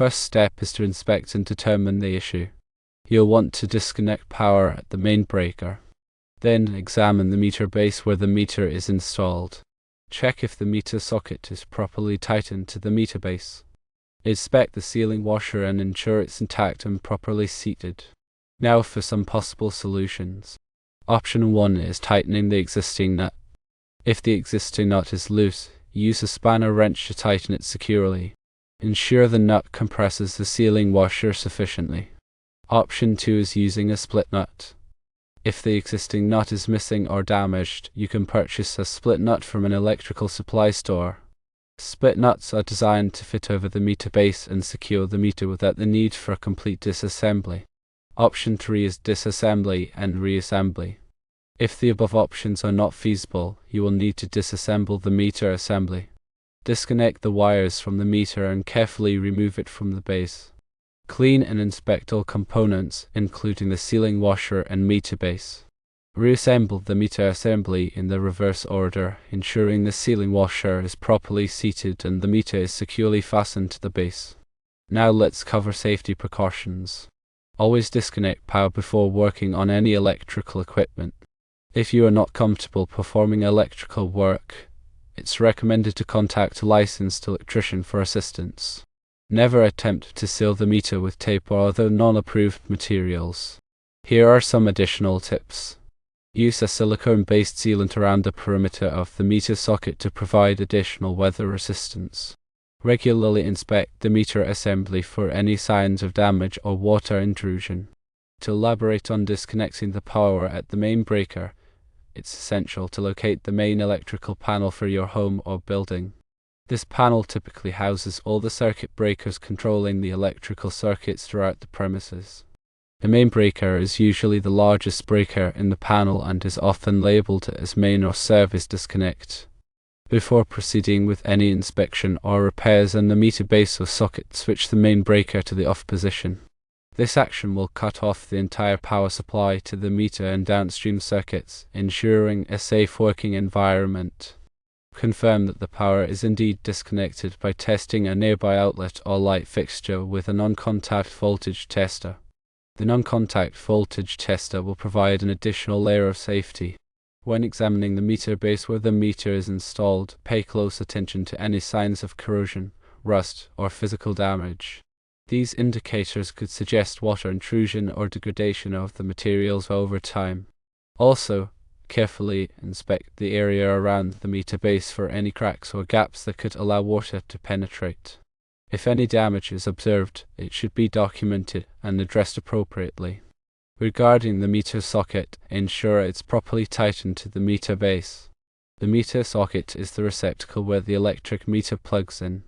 first step is to inspect and determine the issue. You'll want to disconnect power at the main breaker. Then examine the meter base where the meter is installed. Check if the meter socket is properly tightened to the meter base. Inspect the sealing washer and ensure it's intact and properly seated. Now for some possible solutions. Option 1 is tightening the existing nut. If the existing nut is loose, use a spanner wrench to tighten it securely. Ensure the nut compresses the sealing washer sufficiently. Option 2 is using a split nut. If the existing nut is missing or damaged, you can purchase a split nut from an electrical supply store. Split nuts are designed to fit over the meter base and secure the meter without the need for a complete disassembly. Option 3 is disassembly and reassembly. If the above options are not feasible, you will need to disassemble the meter assembly. Disconnect the wires from the meter and carefully remove it from the base. Clean and inspect all components, including the sealing washer and meter base. Reassemble the meter assembly in the reverse order, ensuring the sealing washer is properly seated and the meter is securely fastened to the base. Now let's cover safety precautions. Always disconnect power before working on any electrical equipment. If you are not comfortable performing electrical work, it's recommended to contact a licensed electrician for assistance. Never attempt to seal the meter with tape or other non-approved materials. Here are some additional tips. Use a silicone-based sealant around the perimeter of the meter socket to provide additional weather resistance. Regularly inspect the meter assembly for any signs of damage or water intrusion. To elaborate on disconnecting the power at the main breaker, it's essential to locate the main electrical panel for your home or building. This panel typically houses all the circuit breakers controlling the electrical circuits throughout the premises. The main breaker is usually the largest breaker in the panel and is often labeled as main or service disconnect. Before proceeding with any inspection or repairs on the meter base or socket, switch the main breaker to the off position. This action will cut off the entire power supply to the meter and downstream circuits, ensuring a safe working environment. Confirm that the power is indeed disconnected by testing a nearby outlet or light fixture with a non-contact voltage tester. The non-contact voltage tester will provide an additional layer of safety. When examining the meter base where the meter is installed, pay close attention to any signs of corrosion, rust, or physical damage. These indicators could suggest water intrusion or degradation of the materials over time. Also, carefully inspect the area around the meter base for any cracks or gaps that could allow water to penetrate. If any damage is observed, it should be documented and addressed appropriately. Regarding the meter socket, ensure it's properly tightened to the meter base. The meter socket is the receptacle where the electric meter plugs in.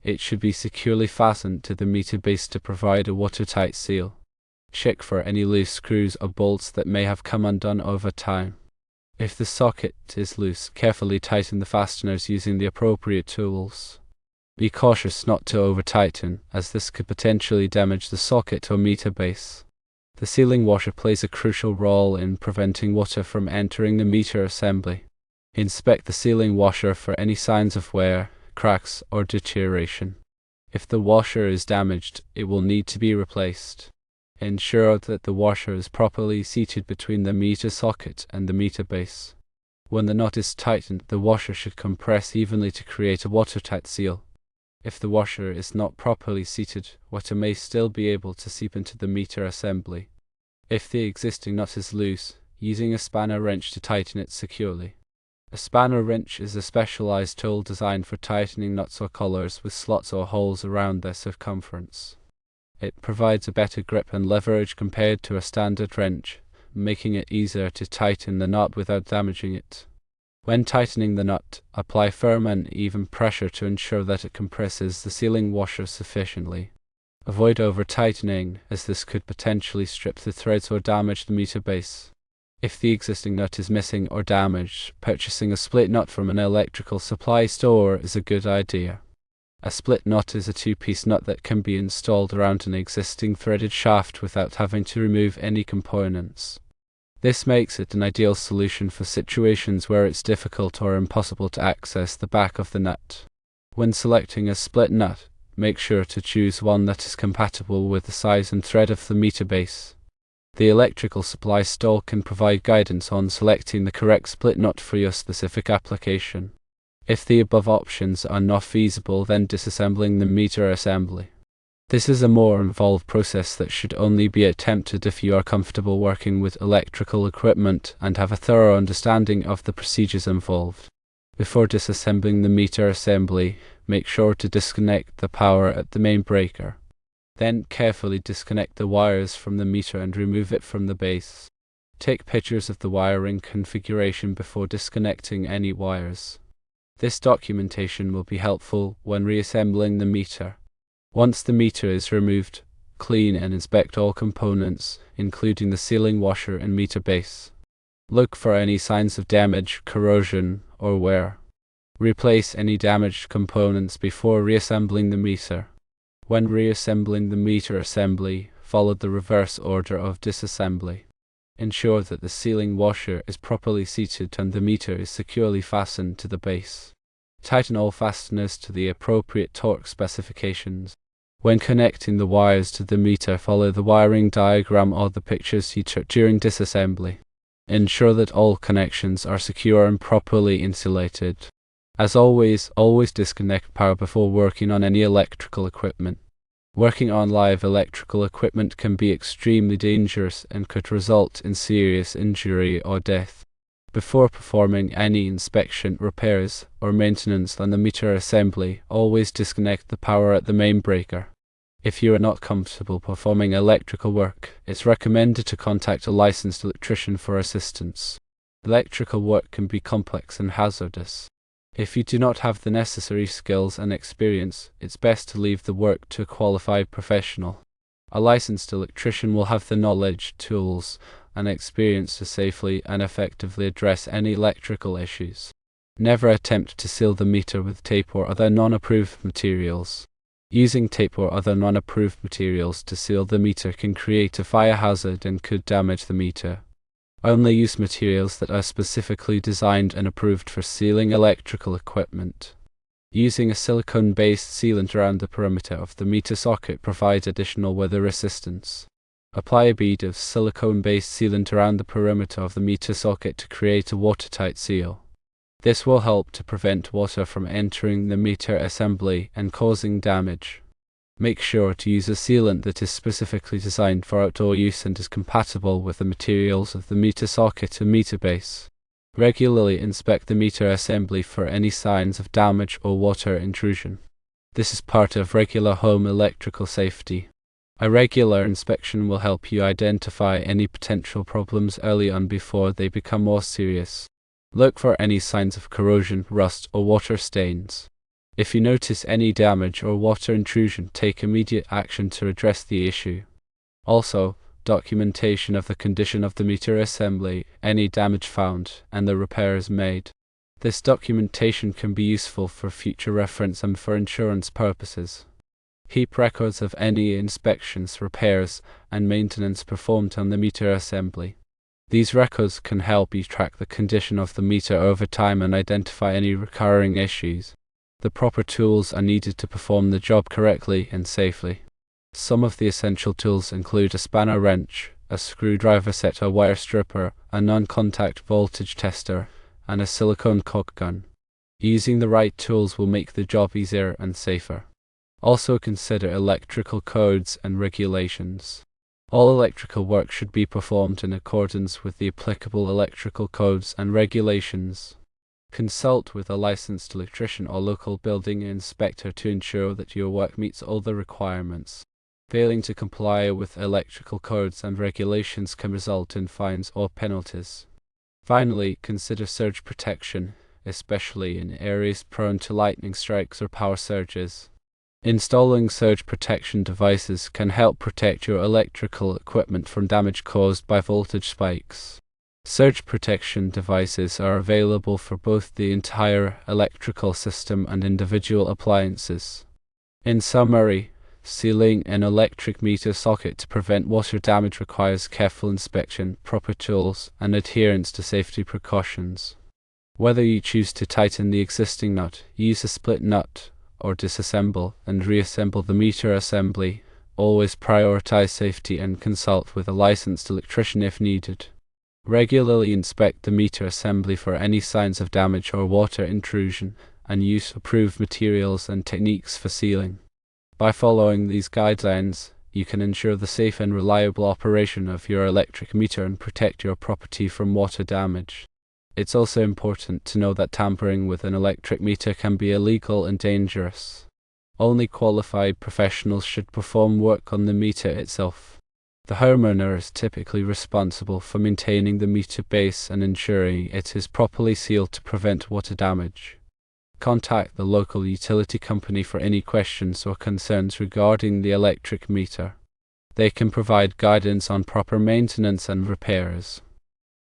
It should be securely fastened to the meter base to provide a watertight seal. Check for any loose screws or bolts that may have come undone over time. If the socket is loose, carefully tighten the fasteners using the appropriate tools. Be cautious not to over-tighten, as this could potentially damage the socket or meter base. The sealing washer plays a crucial role in preventing water from entering the meter assembly. Inspect the sealing washer for any signs of wear, cracks, or deterioration. If the washer is damaged, it will need to be replaced. Ensure that the washer is properly seated between the meter socket and the meter base. When the nut is tightened, the washer should compress evenly to create a watertight seal. If the washer is not properly seated, water may still be able to seep into the meter assembly. If the existing nut is loose, using a spanner wrench to tighten it securely. A spanner wrench is a specialized tool designed for tightening nuts or collars with slots or holes around their circumference. It provides a better grip and leverage compared to a standard wrench, making it easier to tighten the nut without damaging it. When tightening the nut, apply firm and even pressure to ensure that it compresses the sealing washer sufficiently. Avoid over-tightening, as this could potentially strip the threads or damage the meter base. If the existing nut is missing or damaged, purchasing a split nut from an electrical supply store is a good idea. A split nut is a two-piece nut that can be installed around an existing threaded shaft without having to remove any components. This makes it an ideal solution for situations where it's difficult or impossible to access the back of the nut. When selecting a split nut, make sure to choose one that is compatible with the size and thread of the meter base. The electrical supply stall can provide guidance on selecting the correct split nut for your specific application. If the above options are not feasible, then disassembling the meter assembly. This is a more involved process that should only be attempted if you are comfortable working with electrical equipment and have a thorough understanding of the procedures involved. Before disassembling the meter assembly, make sure to disconnect the power at the main breaker. Then carefully disconnect the wires from the meter and remove it from the base. Take pictures of the wiring configuration before disconnecting any wires. This documentation will be helpful when reassembling the meter. Once the meter is removed, clean and inspect all components, including the sealing washer and meter base. Look for any signs of damage, corrosion, or wear. Replace any damaged components before reassembling the meter. When reassembling the meter assembly, follow the reverse order of disassembly. Ensure that the sealing washer is properly seated and the meter is securely fastened to the base. Tighten all fasteners to the appropriate torque specifications. When connecting the wires to the meter, follow the wiring diagram or the pictures you took during disassembly. Ensure that all connections are secure and properly insulated. As always disconnect power before working on any electrical equipment. Working on live electrical equipment can be extremely dangerous and could result in serious injury or death. Before performing any inspection, repairs, or maintenance on the meter assembly, always disconnect the power at the main breaker. If you are not comfortable performing electrical work, it's recommended to contact a licensed electrician for assistance. Electrical work can be complex and hazardous. If you do not have the necessary skills and experience, it's best to leave the work to a qualified professional. A licensed electrician will have the knowledge, tools, and experience to safely and effectively address any electrical issues. Never attempt to seal the meter with tape or other non-approved materials. Using tape or other non-approved materials to seal the meter can create a fire hazard and could damage the meter. Only use materials that are specifically designed and approved for sealing electrical equipment. Using a silicone-based sealant around the perimeter of the meter socket provides additional weather resistance. Apply a bead of silicone-based sealant around the perimeter of the meter socket to create a watertight seal. This will help to prevent water from entering the meter assembly and causing damage. Make sure to use a sealant that is specifically designed for outdoor use and is compatible with the materials of the meter socket and meter base. Regularly inspect the meter assembly for any signs of damage or water intrusion. This is part of regular home electrical safety. A regular inspection will help you identify any potential problems early on before they become more serious. Look for any signs of corrosion, rust, or water stains. If you notice any damage or water intrusion, take immediate action to address the issue. Also, documentation of the condition of the meter assembly, any damage found, and the repairs made. This documentation can be useful for future reference and for insurance purposes. Keep records of any inspections, repairs, and maintenance performed on the meter assembly. These records can help you track the condition of the meter over time and identify any recurring issues. The proper tools are needed to perform the job correctly and safely. Some of the essential tools include a spanner wrench, a screwdriver set, a wire stripper, a non-contact voltage tester, and a silicone caulk gun. Using the right tools will make the job easier and safer. Also consider electrical codes and regulations. All electrical work should be performed in accordance with the applicable electrical codes and regulations. Consult with a licensed electrician or local building inspector to ensure that your work meets all the requirements. Failing to comply with electrical codes and regulations can result in fines or penalties. Finally, consider surge protection, especially in areas prone to lightning strikes or power surges. Installing surge protection devices can help protect your electrical equipment from damage caused by voltage spikes. Surge protection devices are available for both the entire electrical system and individual appliances. In summary, sealing an electric meter socket to prevent water damage requires careful inspection, proper tools, and adherence to safety precautions. Whether you choose to tighten the existing nut, use a split nut, or disassemble and reassemble the meter assembly. Always prioritize safety and consult with a licensed electrician if needed. Regularly inspect the meter assembly for any signs of damage or water intrusion, and use approved materials and techniques for sealing. By following these guidelines, you can ensure the safe and reliable operation of your electric meter and protect your property from water damage. It's also important to know that tampering with an electric meter can be illegal and dangerous. Only qualified professionals should perform work on the meter itself. The homeowner is typically responsible for maintaining the meter base and ensuring it is properly sealed to prevent water damage. Contact the local utility company for any questions or concerns regarding the electric meter. They can provide guidance on proper maintenance and repairs.